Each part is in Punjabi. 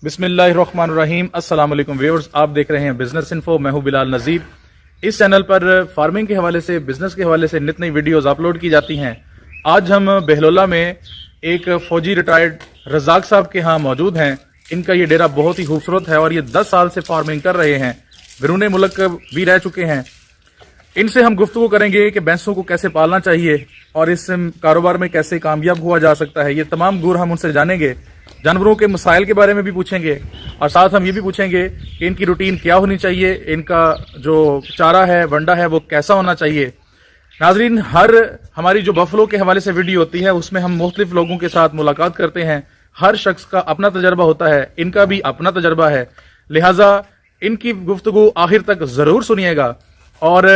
बिस्मिल्लाहिर्रहमानिर्रहीम। अस्सलाम वालेकुम व्यूअर्स, आप देख रहे हैं बिजनेस इन्फो। मैं हूं बिलाल नजीर। इस चैनल पर फार्मिंग के हवाले से, बिजनेस के हवाले से नित नई वीडियोस अपलोड की जाती हैं। आज हम बहलोला में एक फौजी रिटायर्ड रज़ाक साहब के यहाँ मौजूद हैं। इनका ये डेरा बहुत ही खूबसूरत है और ये 10 साल से फार्मिंग कर रहे हैं, बिरूने मुल्क भी रह चुके हैं। इनसे हम गुफ्तगू करेंगे कि भैंसों को कैसे पालना चाहिए और इस कारोबार में कैसे कामयाब हुआ जा सकता है। ये तमाम गुर हम उनसे जानेंगे। जानवरों के मसाइल के बारे में भी पूछेंगे और साथ हम ये भी पूछेंगे कि इनकी रूटीन क्या होनी चाहिए, इनका जो चारा है, वंडा है, वो कैसा होना चाहिए। नाजरीन, हर हमारी जो बफलो के हवाले से वीडियो होती है उसमें हम मुख्तलिफ लोगों के साथ मुलाकात करते हैं। हर शख्स का अपना तजर्बा होता है, इनका भी अपना तजर्बा है, लिहाजा इनकी गुफ्तगू आखिर तक जरूर सुनिएगा। और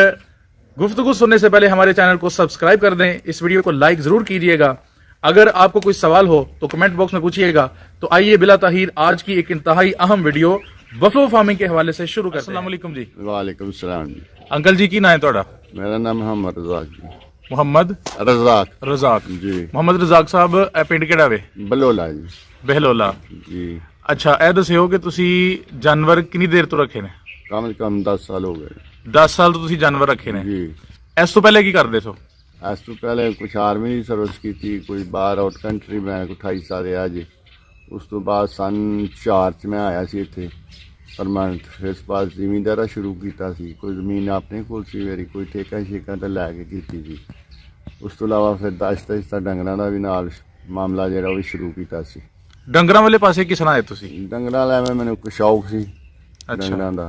गुफ्तगू सुनने से पहले हमारे चैनल को सब्सक्राइब कर दें, इस वीडियो को लाइक जरूर कीजिएगा। अगर आपको कोई सवाल हो तो कमेंट बॉक्स में पूछिएगा। तो आइए बिला ताहीर आज की एक इंतहाई अहम वीडियो बफलो फार्मिंग के हवाले से शुरू करते हैं। अस्सलाम वालेकुम जी। वालेकुम सलाम जी। अंकल जी की ना है तोड़ा? मेरा नाम मोहम्मद रज़ाक जी। मोहम्मद रज़ाक जी। मोहम्मद रज़ाक साहब पिंड किहड़ा वे? बलोला जी। बहलोला जी। अच्छा, ए दस्सिओ कि तुसी जानवर कितनी देर तो रखे ने? कम से कम 10 साल हो गए। 10 साल तो तुसी जानवर रखे ने। जी। इस तो पहले की करदे सो? इस तो पहले कुछ आर्मी की सर्विस की थी, कोई बाहर आउट कंट्री मैं 28 साल रहा जी। उस तो बाद सन 4 च मैं आया सी इत्थे परमानेंट। फिर इस बाद जिमींदारा शुरू किया सी, कोई जमीन अपने कोल सी मेरी, कोई ठेका शेका तो लैके की सी। उस तो इलावा फिर आहिस्ता आहिस्ता डंगरां दा भी नाल मामला जिहड़ा वो शुरू किया सी। डंगरां वाले पासे किस तरह आए तुसी? डंगरां लै मैनू कोई शौक सी डंगरां दा,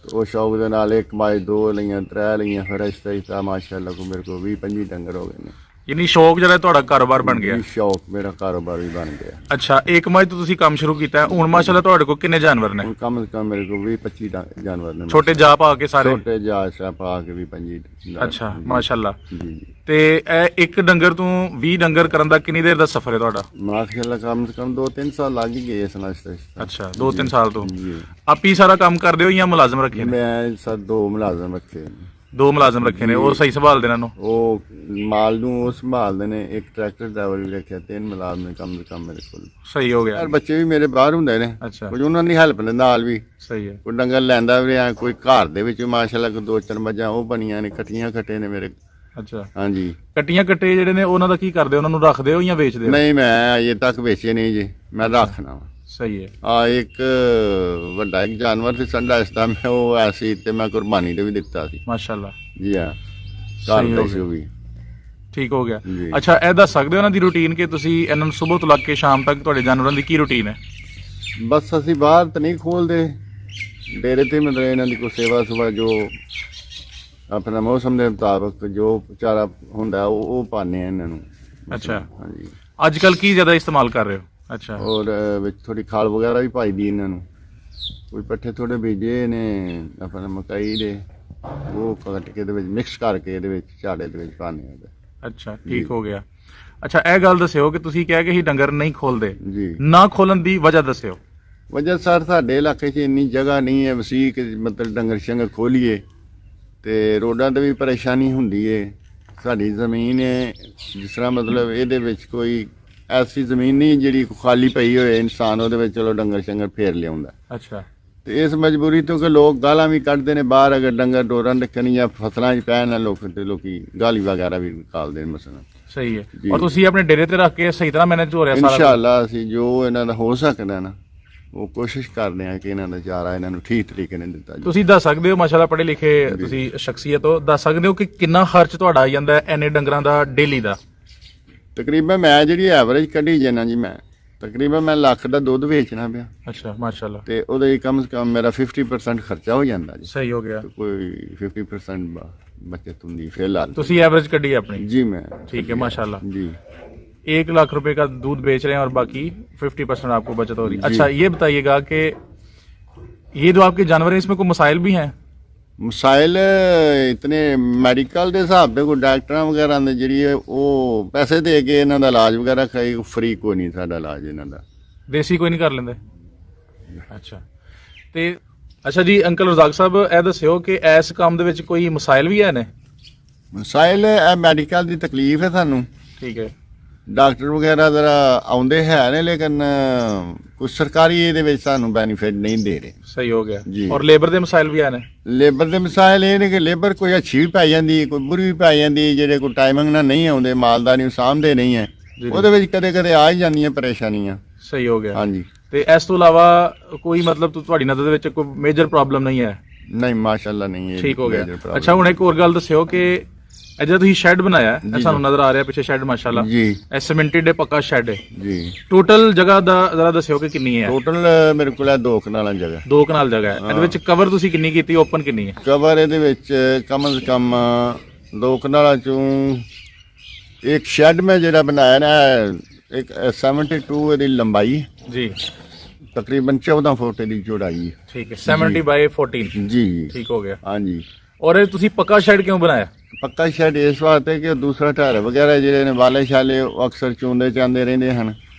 तो वो शौक दे नाल एक माई 2 लईयां 3 लईयां, फिर आहिस्ता आहिस्ता माशाअल्लाह को मेरे को 20-25 डंगर हो गए ने। यानी शौक ਜਿਹੜਾ ਤੁਹਾਡਾ ਕਾਰੋਬਾਰ ਬਣ ਗਿਆ? शौक मेरा कारोबार भी बन गया। ਅੱਛਾ, ਇੱਕ ਮੱਝ ਤੋਂ ਤੁਸੀਂ ਕੰਮ ਸ਼ੁਰੂ ਕੀਤਾ, ਹੁਣ ਮਾਸ਼ਾਅੱਲਾ ਤੁਹਾਡੇ ਕੋਲ ਕਿੰਨੇ ਜਾਨਵਰ ਨੇ? कम से कम मेरे को 20-25 जानवर ने। ਛੋਟੇ ਜਾ ਪਾ ਕੇ ਸਾਰੇ? छोटे जा पा के भी 25। ਅੱਛਾ, ਮਾਸ਼ਾਅੱਲਾ। जी। ਤੇ ਇਹ ਇੱਕ ਡੰਗਰ ਤੋਂ 20 ਡੰਗਰ ਕਰਨ ਦਾ ਕਿੰਨੀ ਦੇਰ ਦਾ ਸਫ਼ਰ ਹੈ ਤੁਹਾਡਾ? माशाअल्लाह कम से कम 2-3 साल लग ही गए इस आहिस्ता आहिस्ता। ਅੱਛਾ, 2-3 ਸਾਲ ਤੋਂ जी। ਆਪ ਹੀ ਸਾਰਾ ਕੰਮ ਕਰਦੇ ਹੋ ਜਾਂ ਮੁਲਾਜ਼ਮ ਰੱਖੇ ਨੇ? मैं सर 2 मुलाजम रखे। 2 ਮੁਲਾਜ਼ਮ ਰੱਖੇ ਨੇ, ਉਹ ਸਹੀ ਸੰਭਾਲਦੇ ਇਹਨਾਂ ਨੂੰ? ਉਹ ਮਾਲ ਨੂੰ ਉਹ ਸੰਭਾਲਦੇ ਨੇ। ਇੱਕ ਟਰੈਕਟਰ ਡਰਾਈਵਰ ਵੀ ਰੱਖਿਆ, 3 ਮੁਲਾਜ਼ਮ ਨੇ ਕਮ ਸੇ ਕਮ ਮੇਰੇ ਕੋਲ। ਸਹੀ ਹੋ ਗਿਆ। ਯਾਰ ਬੱਚੇ ਵੀ ਮੇਰੇ ਬਾਹਰ ਹੁੰਦੇ ਨੇ, ਅੱਛਾ, ਕੁਝ ਉਹਨਾਂ ਦੀ ਹੈਲਪ ਦੇ ਨਾਲ ਵੀ। ਸਹੀ ਹੈ। ਕੋਈ ਡੰਗਰ ਲੈਂਦਾ ਵੀ ਆ, ਕੋਈ ਘਰ ਦੇ ਵਿੱਚ ਮਾਸ਼ਾਅੱਲਾ ਕੋਈ 2-4 ਮੱਝਾਂ ਉਹ ਬਣੀਆਂ ਨੇ, ਕੱਟੀਆਂ ਕੱਟੇ ਨੇ ਮੇਰੇ। ਅੱਛਾ, ਹਾਂਜੀ। ਕੱਟੀਆਂ ਕੱਟੇ ਜਿਹੜੇ ਨੇ ਉਹਨਾਂ ਦਾ ਕੀ ਕਰਦੇ ਹੋ? ਉਹਨਾਂ ਨੂੰ ਰੱਖਦੇ ਹੋ ਜਾਂ ਵੇਚਦੇ ਹੋ? ਨਹੀਂ, ਮੈਂ ਅਜੇ ਤੱਕ ਵੇਚੇ ਨਹੀਂ ਜੀ, ਮੈਂ ਰੱਖਣਾ ਵਾ। ਸਹੀ ਹੈ। ਇੱਕ ਵੱਡਾ ਇੱਕ ਜਾਨਵਰ ਸੀ ਸੰਡਾ, ਇਸ ਦਾ ਮੈਂ ਉਹ ਐਸੀ ਤੇ ਮੈਂ ਕੁਰਬਾਨੀ ਤੇ ਵੀ ਦਿੱਤਾ ਸੀ। ਮਾਸ਼ਾਅੱਲਾ। ਜੀ ਹਾਂ, ਸਹੀ ਘਰ ਹੋ ਦੇ ਸੀ ਉਹ ਵੀ। ਠੀਕ ਹੋ ਗਿਆ। ਜੀ। ਅੱਛਾ, ਇਹ ਦੱਸ ਸਕਦੇ ਹੋ ਇਹਨਾਂ ਦੀ ਰੂਟੀਨ ਕਿ ਤੁਸੀਂ ਇਹਨਾਂ ਨੂੰ ਸਵੇਰ ਤੋਂ ਲੱਗ ਕੇ ਸ਼ਾਮ ਤੱਕ ਤੁਹਾਡੇ ਜਾਨਵਰਾਂ ਦੀ ਕੀ ਰੂਟੀਨ ਹੈ? ਬਸ ਅਸੀਂ ਬਾਹਰ ਤਾਂ ਨਹੀਂ ਖੋਲਦੇ, ਡੇਰੇ ਤੇ ਮਤਲਬ ਇਹਨਾਂ ਦੀ ਕੋਈ ਸੇਵਾ ਸੁਭਾ ਜੋ ਆਪਣਾ ਮੌਸਮ ਦੇ ਮੁਤਾਬਕ ਜੋ ਚਾਰਾ ਹੁੰਦਾ ਉਹ ਪਾਉਂਦੇ ਆ ਇਹਨਾਂ ਨੂੰ। ਅੱਛਾ। ਹਾਂਜੀ। ਅੱਜ ਕੱਲ ਕੀ ਜ਼ਿਆਦਾ ਇਸਤੇਮਾਲ ਕਰ ਰਹੇ ਹੋ? ਅੱਛਾ। ਔਰ ਵਿੱਚ ਥੋੜੀ ਖਾਲ ਵਗੈਰਾ ਵੀ ਪਾਈ ਦੀ ਇਹਨਾਂ ਨੂੰ। ਕੋਈ ਪੱਠੇ ਥੋੜੇ ਬੀਜੇ ਨੇ ਆਪਣਾ ਮਕਈ ਦੇ, ਉਹ ਕੱਟ ਕੇ ਇਹਦੇ ਵਿੱਚ ਮਿਕਸ ਕਰਕੇ ਇਹਦੇ ਵਿੱਚ ਝਾੜੇ ਦੇ ਵਿੱਚ ਪਾਉਂਦੇ ਆ। ਅੱਛਾ, ਠੀਕ ਹੋ ਗਿਆ। ਅੱਛਾ, ਇਹ ਗੱਲ ਦੱਸਿਓ ਕਿ ਤੁਸੀਂ ਕਿਹਾ ਕਿ ਅਸੀਂ ਡੰਗਰ ਨਹੀਂ ਖੋਲਦੇ, ਜੀ। ਨਾ ਖੋਲਣ ਦੀ ਵਜ੍ਹਾ ਦੱਸਿਓ। ਵਜ੍ਹਾ ਸਰ ਸਾਡੇ ਇਲਾਕੇ 'ਚ ਇੰਨੀ ਜਗ੍ਹਾ ਨਹੀਂ ਹੈ ਵਸੀਕ, ਮਤਲਬ ਡੰਗਰ ਸ਼ੰਗਰ ਖੋਲੀਏ ਤੇ ਰੋਡਾਂ ਤੇ ਵੀ ਪਰੇਸ਼ਾਨੀ ਹੁੰਦੀ ਹੈ। ਸਾਡੀ ਜ਼ਮੀਨ ਹੈ ਜਿਸ ਤਰ੍ਹਾਂ ਮਤਲਬ ਇਹਦੇ ਵਿੱਚ ਕੋਈ ਐਸੀ ਜ਼ਮੀਨ ਨਹੀਂ ਜਿਹੜੀ ਖਾਲੀ ਪਈ ਹੋਏ, ਇਨਸਾਨ ਉਹਦੇ ਵਿੱਚ ਚਲੋ ਡੰਗਰ ਸ਼ੰਗਰ ਫੇਰ ਲਿਆਉਂਦਾ। ਅੱਛਾ। ਤੇ ਇਸ ਮਜਬੂਰੀ ਤੋਂ ਕਿ ਲੋਕ ਗਾਲਾਂ ਵੀ ਕੱਢਦੇ ਨੇ ਬਾਹਰ, ਅਗਰ ਡੰਗਰ ਡੋਰਾਂ ਰੱਖਣ ਜਾਂ ਫਸਲਾਂ 'ਚ ਪੈਣ ਨਾ ਲੋਕੀ ਗਾਲੀ ਵਗੈਰਾ ਵੀ ਨਿਕਾਲਦੇ ਨੇ ਮਸਲਾ। ਸਹੀ ਹੈ। ਔਰ ਤੁਸੀਂ ਆਪਣੇ ਡੇਰੇ ਤੇ ਰੱਖ ਕੇ ਸਹੀ ਤਰ੍ਹਾਂ ਮੈਨੇਜ ਹੋ ਰਿਹਾ ਸਾਰਾ? ਇਨਸ਼ਾਅੱਲਾ ਅਸੀਂ ਜੋ ਇਹਨਾਂ ਦਾ ਹੋ ਸਕਦਾ ਨਾ ਉਹ ਕੋਸ਼ਿਸ਼ ਕਰਦੇ ਆ ਕਿ ਇਹਨਾਂ ਦਾ ਚਾਰਾ ਇਹਨਾਂ ਨੂੰ ਠੀਕ ਤਰੀਕੇ ਨਾਲ ਦਿੱਤਾ ਜਾਵੇ। ਤੁਸੀਂ ਦੱਸ ਸਕਦੇ ਹੋ, ਮਾਸ਼ਾਅੱਲਾ ਪੜ੍ਹੇ ਲਿਖੇ ਤੁਸੀਂ ਸ਼ਖਸੀਅਤ ਹੋ, ਦੱਸ ਸਕਦੇ ਹੋ ਕਿ ਕਿੰਨਾ ਖਰਚ ਤੁਹਾਡਾ ਆ ਜਾਂਦਾ ਹੈ ਇੰਨੇ ਡੰਗਰਾਂ ਦਾ ਡੇਲੀ ਦਾ? ਤਕਰੀਬਨ ਮੈਂ ਜਿਹੜੀ ਐਵਰੇਜ ਕੱਢੀ ਜਾਣਾ ਜੀ, ਮੈਂ ਤਕਰੀਬਨ ਮੈਂ ਲੱਖ ਦਾ ਦੁੱਧ ਵੇਚਣਾ ਪਿਆ। ਅੱਛਾ, ਮਾਸ਼ਾਅੱਲਾ। ਤੇ ਉਹਦੇ ਕਮ ਸੇ ਕਮ ਮੇਰਾ 50% ਖਰਚਾ ਹੋ ਜਾਂਦਾ ਜੀ। ਸਹੀ ਹੋ ਗਿਆ। ਕੋਈ 50% बचत होंगी फिलहाल। तो एवरेज कड़ी है अपनी? जी मैं। ठीक है, माशाल्लाह जी। 1 लाख रुपए का दूध बेच रहे हैं और बाकी 50% आपको बचत हो रही है। अच्छा, ये बताइएगा कि ये जो आपके जानवर हैं इसमें कोई मसाइल भी हैं? मसाइल इतने मैडिकल के हिसाब से कोई डॉक्टर वगैरह ने जी वो पैसे दे के इन्हों का इलाज वगैरह खाई, फ्री कोई नहीं साडा इलाज इन्हों का। देसी कोई नहीं कर लेंदे? अच्छा। ते अच्छा जी, अंकल रज़ाक साहब ਇਹ ਦੱਸਿਓ ਕਿ ਇਸ ਕੰਮ ਦੇ ਵਿੱਚ ਕੋਈ ਮਸਾਇਲ ਵੀ ਹੈ ਨੇ? ਮਸਾਇਲ ਇਹ ਮੈਡੀਕਲ ਦੀ ਤਕਲੀਫ ਹੈ ਸਾਨੂੰ। ਠੀਕ ਹੈ। ਡਾਕਟਰ ਵਗੈਰਾ ਜ਼ਰਾ ਆਉਂਦੇ ਹੈ ਨੇ, ਲੇਕਿਨ ਕੁਝ ਸਰਕਾਰੀ ਇਹਦੇ ਵਿੱਚ ਸਾਨੂੰ ਬੈਨੀਫਿਟ ਨਹੀਂ ਦੇ ਰਹੇ। ਸਹੀ ਹੋ ਗਿਆ। ਜੀ। ਔਰ ਲੇਬਰ ਦੇ ਮਸਾਇਲ ਵੀ ਆਏ ਨੇ। ਲੇਬਰ ਦੇ ਮਸਾਇਲ ਇਹ ਨੇ ਕਿ ਲੇਬਰ ਕੋਈ ਅੱਛੀ ਵੀ ਪੈ ਜਾਂਦੀ, ਕੋਈ ਬੁਰੀ ਵੀ ਪੈ ਜਾਂਦੀ, ਜਿਹੜੇ ਕੋਈ ਟਾਈਮਿੰਗ ਨਾਲ ਨਹੀਂ ਆਉਂਦੇ, ਮਾਲਦਾਰੀ ਨੂੰ ਸਾਂਭਦੇ ਨਹੀਂ ਹੈ, ਉਹਦੇ ਵਿੱਚ ਕਦੇ ਕਦੇ ਆ ਹੀ ਜਾਂਦੀਆਂ ਪਰੇਸ਼ਾਨੀਆਂ। ਸਹੀ ਹੋ ਗਿਆ। ਹਾਂਜੀ। ਤੇ ਇਸ ਤੋਂ ਇਲਾਵਾ ਕੋਈ ਮਤਲਬ ਤੁਹਾਡੀ ਨਜ਼ਰ ਦੇ ਵਿੱਚ ਕੋਈ ਮੇਜਰ ਪ੍ਰੋਬਲਮ ਨਹੀਂ ਹੈ? ਨਹੀਂ ਮਾਸ਼ਾਅੱਲਾ ਨਹੀਂ ਹੈ। ਠੀਕ ਹੋ ਗਿਆ। ਅੱਛਾ ਹੁਣ ਇੱਕ ਹੋਰ ਗੱਲ ਦੱਸਿਓ ਕਿ ਇਹ ਜਿਹੜਾ ਤੁਸੀਂ ਸ਼ੈੱਡ ਬਣਾਇਆ ਹੈ, ਇਹ ਸਾਨੂੰ ਨਜ਼ਰ ਆ ਰਿਹਾ ਪਿੱਛੇ ਸ਼ੈੱਡ ਮਾਸ਼ਾਅੱਲਾ ਜੀ। ਇਹ ਸੀਮੈਂਟਡ ਹੈ, ਪੱਕਾ ਸ਼ੈੱਡ ਹੈ ਜੀ। ਟੋਟਲ ਜਗ੍ਹਾ ਦਾ ਜ਼ਰਾ ਦੱਸਿਓ ਕਿ ਕਿੰਨੀ ਹੈ? ਟੋਟਲ ਮੇਰੇ ਕੋਲ ਹੈ 2 ਕਨਾਲਾਂ ਜਗ੍ਹਾ। 2 ਕਨਾਲ ਜਗ੍ਹਾ ਹੈ। ਇਹਦੇ ਵਿੱਚ ਕਵਰ ਤੁਸੀਂ ਕਿੰਨੀ ਕੀਤੀ, ਓਪਨ ਕਿੰਨੀ ਹੈ? ਕਵਰ ਇਹਦੇ ਵਿੱਚ ਕਮ ਸੇ ਕਮ 2 ਕਨਾਲਾਂ ਚੋਂ ਇੱਕ ਸ਼ੈੱਡ ਮੈਂ ਜਿਹੜਾ ਬਣਾਇਆ ਨਾ, ਇੱਕ 72 ਇਹਦੀ ਲੰਬਾਈ ਜੀ, ਤਕਰੀਬਨ 14 ਫੁੱਟ ਦੀ ਚੌੜਾਈ ਹੈ। ਠੀਕ ਹੈ। 70 ਬਾਈ 14। ਜੀ। ਠੀਕ ਹੋ ਗਿਆ। ਹਾਂਜੀ। ਔਰ ਇਹ ਤੁਸੀਂ ਪੱਕਾ ਸ਼ੈੱਡ ਕਿਉਂ ਬਣਾਇਆ? ਪੱਕਾ ਸ਼ੈੱਡ ਇਸ ਵਾਸਤੇ ਕਿ ਦੂਸਰਾ ਢਾਰ ਵਗੈਰਾ ਜਿਹੜੇ ਨੇ ਵਾਲੇ ਛਾਲੇ ਉਹ ਅਕਸਰ ਚੁੰਦੇ ਚਾਹੁੰਦੇ ਰਹਿੰਦੇ ਹਨ,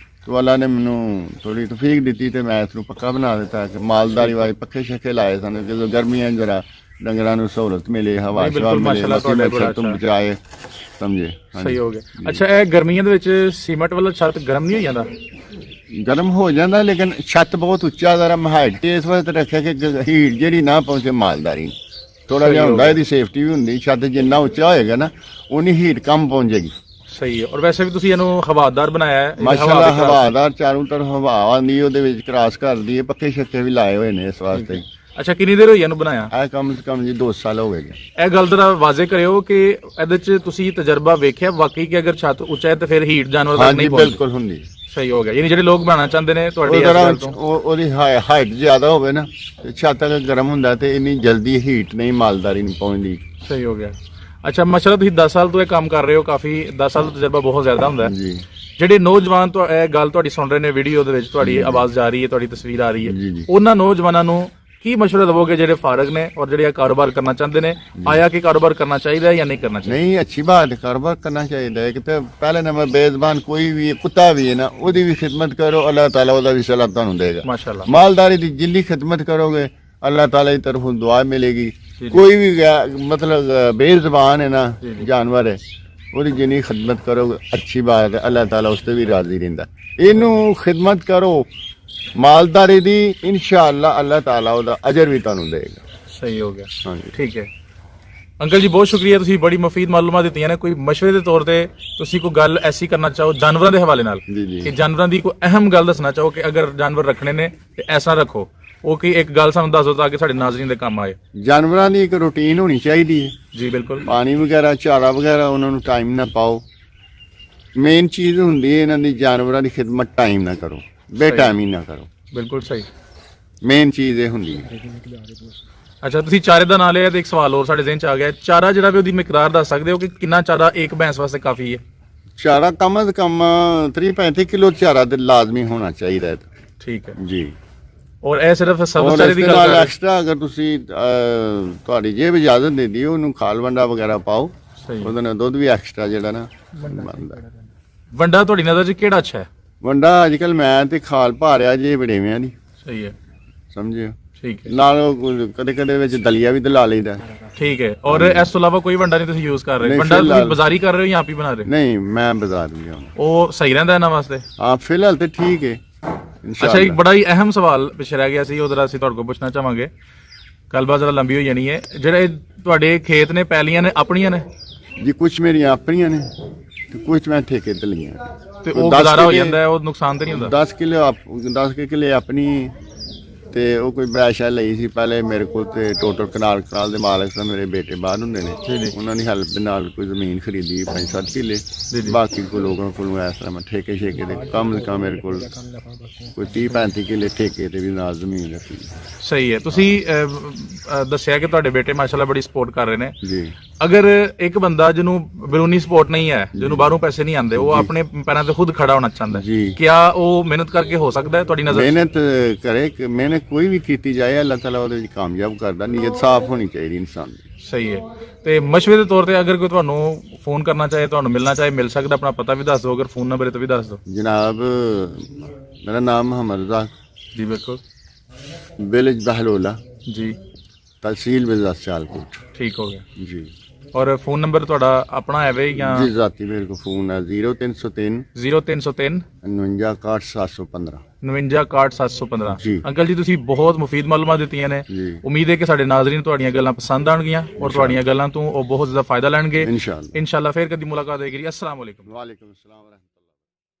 ਤੇ ਅੱਲਾ ਨੇ ਮੈਨੂੰ ਥੋੜੀ ਤੌਫੀਕ ਦਿੱਤੀ ਤੇ ਮੈਂ ਇਸ ਨੂੰ ਪੱਕਾ ਬਣਾ ਦਿੱਤਾ ਕਿ ਮਾਲਦਾਰੀ ਵਾਲੇ ਪੱਖੇ ਸ਼ੱਕੇ ਲਾਏ ਸਨ ਕਿ ਗਰਮੀਆਂ ਜਰਾ ਡੰਗਰਾਂ ਨੂੰ ਸਹੂਲਤ ਮਿਲੇ, ਹਵਾ ਸ਼ਵਾ ਮਿਲੇ, ਮੱਛਰ ਤੋਂ ਬਚਾਏ, ਸਮਝੇ। ਸਹੀ ਹੋ ਗਿਆ। ਅੱਛਾ ਇਹ ਗਰਮੀਆਂ ਦੇ ਵਿੱਚ ਸੀਮੈਂਟ ਵਾਲਾ ਛੱਤ ਗਰਮ ਨਹੀਂ ਹੋ ਜਾਂਦਾ? ਗਰਮ ਹੋ ਜਾਂਦਾ, ਲੇਕਿਨ ਛੱਤ ਬਹੁਤ ਉੱਚਾ ਜ਼ਰਾ ਹਾਈਟ ਇਸ ਵਾਸਤੇ ਰੱਖਿਆ ਕਿ ਹੀਟ ਜਿਹੜੀ ਨਾ ਪਹੁੰਚੇ ਮਾਲਦਾਰੀ ਨੂੰ। ਥੋੜਾ ਜਿਹਾ ਹੁੰਦਾ, ਇਹਦੀ ਸੇਫਟੀ ਵੀ ਹੁੰਦੀ, ਛੱਤ ਜਿੰਨਾ ਉੱਚਾ ਹੋਏਗਾ ਨਾ ਉਨੀ ਹੀਟ ਕਮ ਪਹੁੰਚੇਗੀ। ਸਹੀ ਹੈ। ਔਰ ਵੈਸੇ ਵੀ ਤੁਸੀਂ ਇਹਨੂੰ ਹਵਾਦਾਰ ਬਣਾਇਆ ਹੈ ਮਾਸ਼ਾਅੱਲਾ, ਹਵਾਦਾਰ ਚਾਰੋਂ ਤਰਫ ਹਵਾ ਆਉਂਦੀ, ਉਹਦੇ ਵਿੱਚ ਕ੍ਰਾਸ ਕਰਦੀ ਹੈ, ਪੱਕੇ ਛੱਕੇ ਵੀ ਲਾਏ ਹੋਏ ਨੇ ਇਸ ਵਾਸਤੇ। ਅੱਛਾ ਕਿੰਨੀ ਦੇਰ ਹੋਈ ਇਹਨੂੰ ਬਣਾਇਆ? ਇਹ ਕਮ ਸੇ ਕਮ ਜੀ 2 ਸਾਲ ਹੋ ਗਏ। ਇਹ ਗੱਲ ਜ਼ਰਾ ਵਾਜ਼ੇ ਕਰਿਓ ਕਿ ਇਹਦੇ ਚ ਤੁਸੀਂ ਤਜਰਬਾ ਵੇਖਿਆ ਵਾਕਈ ਕਿ ਅਗਰ ਛੱਤ ਉੱਚਾ ਹੈ ਤਾਂ ਫਿਰ ਹੀਟ ਜਾਨਵਰ ਤੱਕ ਨਹੀਂ ਪਹੁੰਚਦੀ? ਬਿਲਕੁਲ ਹੁੰਦੀ। ਸਹੀ ਹੋ ਗਿਆ। ਯਾਨੀ ਜਿਹੜੇ ਲੋਕ ਬਣਾਉਣਾ ਚਾਹੁੰਦੇ ਨੇ ਤੁਹਾਡੀ ਇਸ ਗੱਲ ਤੋਂ, ਉਹਦੀ ਹਾਈਟ ਜ਼ਿਆਦਾ ਹੋਵੇ ਨਾ, ਛੱਤ ਅਗਰ ਗਰਮ ਹੁੰਦਾ ਤੇ ਇੰਨੀ ਜਲਦੀ ਹੀਟ ਨਹੀਂ ਮਾਲਦਾਰੀ ਨੂੰ ਪਹੁੰਚਦੀ। ਸਹੀ ਹੋ ਗਿਆ। ਅੱਛਾ ਮਾਸ਼ਾਅੱਲਾ ਤੁਸੀਂ 10 ਸਾਲ ਤੋਂ ਇਹ ਕੰਮ ਕਰ ਰਹੇ ਹੋ, ਕਾਫੀ 10 ਸਾਲ ਦਾ ਤਜਰਬਾ ਬਹੁਤ ਜ਼ਿਆਦਾ ਹੁੰਦਾ ਹੈ ਜੀ। ਜਿਹੜੇ ਨੌਜਵਾਨ ਤੋਂ ਇਹ ਗੱਲ ਤੁਹਾਡੀ ਸੁਣ ਰਹੇ ਨੇ, ਵੀਡੀਓ ਦੇ ਵਿੱਚ ਤੁਹਾਡੀ ਆਵਾਜ਼ ਜਾ ਰਹੀ ਹੈ, ਤੁਹਾਡੀ ਤਸਵੀਰ ਆ ਰਹੀ ਜੀ, ਹੈ, ਜੀ। ਉਹਨਾਂ ਨੌਜਵਾਨਾਂ ਨੂੰ ਕੀ ਮਸ਼ਵਰਾ ਦਵੋਗੇ ਜਿਹੜੇ ਫਾਰਗ ਨੇ ਔਰ ਜਿਹੜੇ ਇਹ ਕਾਰੋਬਾਰ ਕਰਨਾ ਚਾਹੁੰਦੇ ਨੇ? ਆਇਆ ਕਿ ਕਾਰੋਬਾਰ ਕਰਨਾ ਚਾਹੀਦਾ ਹੈ ਜਾਂ ਨਹੀਂ ਕਰਨਾ ਚਾਹੀਦਾ? ਨਹੀਂ, ਅੱਛੀ ਬਾਤ ਹੈ, ਕਾਰੋਬਾਰ ਕਰਨਾ ਚਾਹੀਦਾ ਹੈ। ਕਿ ਪਹਿਲੇ ਨੰਬਰ ਬੇਜ਼ਬਾਨ ਕੋਈ ਵੀ ਕੁੱਤਾ ਵੀ ਹੈ ਨਾ, ਉਹਦੀ ਵੀ ਖਿਦਮਤ ਕਰੋ, ਅੱਲਾਹ ਤਾਲਾ ਉਹਦਾ ਵੀ ਸਲਾਹ ਤੁਹਾਨੂੰ ਦੇਗਾ। ਮਾਸ਼ਾਅੱਲਾ। ਮਾਲਦਾਰੀ ਦੀ ਜਿੰਨੀ ਖਿਦਮਤ ਕਰੋਗੇ ਅੱਲਾਹ ਤਾਲਾ ਦੀ ਤਰਫੋਂ ਦੁਆ ਮਿਲੇਗੀ। ਕੋਈ ਵੀ ਮਤਲਬ ਬੇਜ਼ਬਾਨ ਹੈ ਨਾ ਜਾਨਵਰ ਹੈ, ਉਹਦੀ ਜਿੰਨੀ ਖਿਦਮਤ ਕਰੋਗੇ ਅੱਛੀ ਬਾਤ ਹੈ, ਅੱਲਾਹ ਤਾਲਾ ਉਸ ਤੇ ਵੀ ਰਾਜ਼ੀ ਰਹਿੰਦਾ। ਇਹਨੂੰ ਖਿਦਮਤ ਕਰੋ ਮਾਲਦਾਰੀ ਦੀ, ਇਨਸ਼ਾਅੱਲਾ ਅੱਲਾਹ ਤਾਲਾ ਉਹਦਾ ਅਜਰ ਵੀ ਤੁਹਾਨੂੰ ਦੇਗਾ। ਸਹੀ ਹੋ ਗਿਆ। ਹਾਂਜੀ। ਠੀਕ ਹੈ ਅੰਕਲ ਜੀ, ਬਹੁਤ ਸ਼ੁਕਰੀਆ, ਤੁਸੀਂ ਬੜੀ ਮਫੀਦ ਮਾਲੂਮਾਤ ਦਿੱਤੀਆਂ ਨੇ। ਕੋਈ ਮਸ਼ਵਰੇ ਦੇ ਤੌਰ ਤੇ ਤੁਸੀਂ ਕੋਈ ਗੱਲ ਐਸੀ ਕਰਨਾ ਚਾਹੋ ਜਾਨਵਰਾਂ ਦੇ ਹਵਾਲੇ ਨਾਲ ਜੀ, ਜੀ। ਕਿ ਜਾਨਵਰਾਂ ਦੀ ਕੋਈ ਅਹਿਮ ਗੱਲ ਦੱਸਣਾ ਚਾਹੋ ਕਿ ਅਗਰ ਜਾਨਵਰ ਰੱਖਣੇ ਨੇ ਤੇ ਐਸਾ ਰੱਖੋ, ਉਹ ਕੀ ਇੱਕ ਗੱਲ ਸਾਨੂੰ ਦੱਸ ਦਿਓ ਤਾਂ ਕਿ ਸਾਡੇ ਨਾਜ਼ਰੀਨ ਦੇ ਕੰਮ ਆਏ। ਜਾਨਵਰਾਂ ਦੀ ਇੱਕ ਰੂਟੀਨ ਹੋਣੀ ਚਾਹੀਦੀ ਹੈ। ਜੀ ਬਿਲਕੁਲ। ਪਾਣੀ ਵਗੈਰਾ, ਚਾਰਾ ਵਗੈਰਾ ਉਹਨਾਂ ਨੂੰ ਟਾਈਮ ਨਾਲ ਪਾਓ। ਮੇਨ ਚੀਜ਼ ਹੁੰਦੀ ਹੈ ਇਹਨਾਂ ਦੀ, ਜਾਨਵਰਾਂ ਦੀ ਖਿਦਮਤ ਟਾਈਮ ਨਾਲ ਕਰੋ, ਬੇਟਾਈਮੀ ਨਾ ਕਰੋ। ਬਿਲਕੁਲ ਸਹੀ। ਮੇਨ ਚੀਜ਼ ਇਹ ਹੁੰਦੀ ਹੈ। ਅੱਛਾ ਤੁਸੀਂ ਚਾਰੇ ਦਾ ਨਾਂ ਲਿਆ ਤੇ ਇੱਕ ਸਵਾਲ ਹੋਰ ਸਾਡੇ ਜ਼ਿਹਨ ਚ ਆ ਗਿਆ, ਚਾਰਾ ਜਿਹੜਾ ਵੀ ਉਹਦੀ ਮਿਕਦਾਰ ਦੱਸ ਸਕਦੇ ਹੋ ਕਿ ਕਿੰਨਾ ਚਾਰਾ ਇੱਕ ਭੈਂਸ ਵਾਸਤੇ ਕਾਫੀ ਹੈ? ਚਾਰਾ ਕਮ ਸੇ ਕਮ 30-35 ਕਿਲੋ ਚਾਰਾ ਤੇ ਲਾਜ਼ਮੀ ਹੋਣਾ ਚਾਹੀਦਾ ਹੈ। ਠੀਕ ਹੈ ਜੀ। ਔਰ ਇਹ ਸਿਰਫ ਸਬਜ਼ ਔਰ ਚਾਰੇ ਇਸ ਦੀ ਦੇ ਗੱਲ ਨਾਲ ਕਰ ਰਹੇ? ਐਕਸਟਰਾ ਅਗਰ ਤੁਸੀਂ ਤੁਹਾਡੀ ਜੇਬ ਇਜਾਜ਼ਤ ਦਿੰਦੀ ਹੈ, ਉਹਨੂੰ ਖਾਲ ਵੰਡਾ ਵਗੈਰਾ ਪਾਓ, ਸਹੀ। ਉਹਦੇ ਨਾਲ ਦੁੱਧ ਵੀ ਐਕਸਟਰਾ ਜਿਹੜਾ ਨਾ ਬਣਦਾ। ਵੰਡਾ ਤੁਹਾਡੀ ਨਜ਼ਰ 'ਚ ਕਿਹੜਾ ਅੱਛਾ ਹੈ? ਵੰਡਾ ਅੱਜ ਕੱਲ ਮੈਂ ਤੇ ਖਾਲ ਭਾ ਰਿਹਾ ਜੇ ਬੜੇਵਿਆਂ ਦੀ, ਸਹੀ ਹੈ। ਸਮਝਿਓ। ਠੀਕ ਹੈ। ਨਾਲ ਕਦੇ ਕਦੇ ਵਿੱਚ ਦਲੀਆ ਵੀ ਦਲਾ ਲਈਦਾ। ਠੀਕ ਹੈ। ਔਰ ਇਸ ਤੋਂ ਇਲਾਵਾ ਕੋਈ ਵੰਡਾ ਨਹੀਂ ਤੁਸੀਂ ਯੂਜ਼ ਕਰ ਰਹੇ? ਨਹੀਂ, ਵੰਡਾ ਤੁਸੀਂ ਫਿਲਹਾਲ- ਬਾਜ਼ਾਰੀ ਕਰ ਰਹੇ ਹੋ ਜਾਂ ਆਪ ਹੀ ਬਣਾ ਰਹੇ? ਨਹੀਂ, ਮੈਂ ਬਾਜ਼ਾਰ ਵੀ ਆਉਣਾ। ਉਹ ਸਹੀ ਰਹਿੰਦਾ ਇਹਨਾਂ ਵਾਸਤੇ? ਹਾਂ ਫਿਲਹਾਲ ਤੇ ਠੀਕ ਹੈ। ਅੱਛਾ ਇੱਕ ਬੜਾ ਹੀ ਅਹਿਮ ਸਵਾਲ ਪਿੱਛੇ ਰਹਿ ਗਿਆ ਸੀ, ਉਹ ਜ਼ਰਾ ਅਸੀਂ ਤੁਹਾਡੇ ਕੋਲ ਪੁੱਛਣਾ ਚਾਹਾਂਗੇ, ਗੱਲਬਾਤ ਜ਼ਰਾ ਲੰਬੀ ਹੋ ਜਾਣੀ ਹੈ। ਜਿਹੜੇ ਤੁਹਾਡੇ ਖੇਤ ਨੇ, ਪੈਲੀਆਂ ਨੇ, ਆਪਣੀਆਂ ਨੇ? ਜੀ ਕੁਝ ਮੇਰੀਆਂ ਆਪਣੀਆਂ ਨੇ ਤੇ ਕੁਝ ਮੈਂ ਠੇਕੇ ਤੇ ਲਈਆਂ। ਤੇ ਉਹ ਗੁਜ਼ਾਰਾ ਹੋ ਜਾਂਦਾ ਹੈ, ਉਹ ਨੁਕਸਾਨ ਤੇ ਨਹੀਂ ਹੁੰਦਾ? 10 ਕਿੱਲੇ ਆਪਣੀ ਤੇ ਉਹ ਕੋਈ ਬੈਸ਼ਾ ਲਈ ਸੀ ਪਹਿਲੇ ਮੇਰੇ ਕੋਲ, ਤੇ ਟੋਟਲ ਕਨਾਲ ਦੇ ਮਾਲਕ ਤਾਂ ਮੇਰੇ ਬੇਟੇ ਬਾਹਰ ਹੁੰਦੇ ਨੇ, ਉਹਨਾਂ ਦੀ ਹੈਲਪ ਦੇ ਨਾਲ ਕੋਈ ਜ਼ਮੀਨ ਖਰੀਦੀ 5-7 ਕਿੱਲੇ। ਬਾਕੀ ਕੋ ਲੋਕਾਂ ਕੋਲੋਂ ਇਸ ਤਰ੍ਹਾਂ ਮੈਂ ਠੇਕੇ ਦੇ ਕਮ ਸੇ ਕਮ ਮੇਰੇ ਕੋਲ ਕੋਈ 30-35 ਕਿੱਲੇ ਠੇਕੇ ਤੇ ਵੀ ਨਾਲ ਜ਼ਮੀਨ ਰੱਖੀ। ਸਹੀ ਹੈ। ਤੁਸੀਂ ਦੱਸਿਆ ਕਿ ਤੁਹਾਡੇ ਬੇਟੇ ਮਾਸ਼ਾਅੱਲਾ ਬੜੀ ਸਪੋਰਟ ਕਰ ਰਹੇ ਨੇ ਜੀ। ਅਗਰ ਇੱਕ ਬੰਦਾ ਜਿਹਨੂੰ ਬਰੂਨੀ ਸਪੋਰਟ ਨਹੀਂ ਹੈ, ਜਿਹਨੂੰ ਬਾਹਰੋਂ ਪੈਸੇ ਨਹੀਂ ਆਉਂਦੇ, ਉਹ ਆਪਣੇ ਪੈਰਾਂ ਤੇ ਖੁਦ ਖੜਾ ਹੋਣਾ ਚਾਹੁੰਦਾ ਹੈ, ਕਿਆ ਉਹ ਮਿਹਨਤ ਕਰਕੇ ਹੋ ਸਕਦਾ ਹੈ ਤੁਹਾਡੀ ਨਜ਼ਰ? ਮਿਹਨਤ ਕਰੇ, ਮਿਹਨਤ ਕੋਈ ਵੀ ਕੀਤੀ ਜਾਏ ਅੱਲਾਹ ਤਾਲਾ ਉਹਦੇ ਵਿੱਚ ਕਾਮਯਾਬ ਕਰਦਾ। ਨੀਅਤ ਸਾਫ਼ ਹੋਣੀ ਚਾਹੀਦੀ ਇਨਸਾਨ ਦੀ। ਸਹੀ ਹੈ। ਤੇ ਮਸ਼ਵਰੇ ਦੇ ਤੌਰ ਤੇ ਅਗਰ ਕੋਈ ਤੁਹਾਨੂੰ ਫੋਨ ਕਰਨਾ ਚਾਹੇ, ਤੁਹਾਨੂੰ ਮਿਲਣਾ ਚਾਹੇ, ਮਿਲ ਸਕਦਾ? ਆਪਣਾ ਪਤਾ ਵੀ ਦੱਸ ਦਿਓ, ਅਗਰ ਫੋਨ ਨੰਬਰ ਹੈ ਤਾਂ ਵੀ ਦੱਸ ਦਿਓ। ਜਨਾਬ ਮੇਰਾ ਨਾਮ ਮੁਹੰਮਦ ਰਜ਼ਾ, ਜੀ ਬਿਲकुल, विलेज बहलोला जी, तहसील मिर्जा सियालकोट। ठीक हो गया जी। ਔਰ ਫੋਨ ਨੰਬਰ ਤੁਹਾਡਾ ਆਪਣਾ ਹੈ ਵੇ ਜਾਂ जी जाती मेरे को फ़ोन है 0303 0303 59 715। 59 ਜੀ। ਅੰਕਲ ਜੀ ਤੁਸੀਂ ਬਹੁਤ ਮੁਫੀਦ ਮਾਲੂਮਾਤ ਦਿੱਤੀਆਂ ਨੇ। ਜੀ। ਉਮੀਦ ਹੈ ਕਿ ਸਾਡੇ ਨਾਜ਼ਰੀਨ ਤੁਹਾਡੀਆਂ ਗੱਲਾਂ ਪਸੰਦ ਆਉਣਗੀਆਂ ਔਰ ਤੁਹਾਡੀਆਂ ਗੱਲਾਂ ਤੋਂ ਉਹ ਬਹੁਤ ਜ਼ਿਆਦਾ ਫਾਇਦਾ ਲੈਣਗੇ। इंशाल्लाह। ਇਨਸ਼ਾਅੱਲਾ ਫਿਰ ਕਦੀ ਮੁਲਾਕਾਤ ਹੋਏਗੀ। अस्सलाम वालेकुम। वालेकुम अस्सलाम।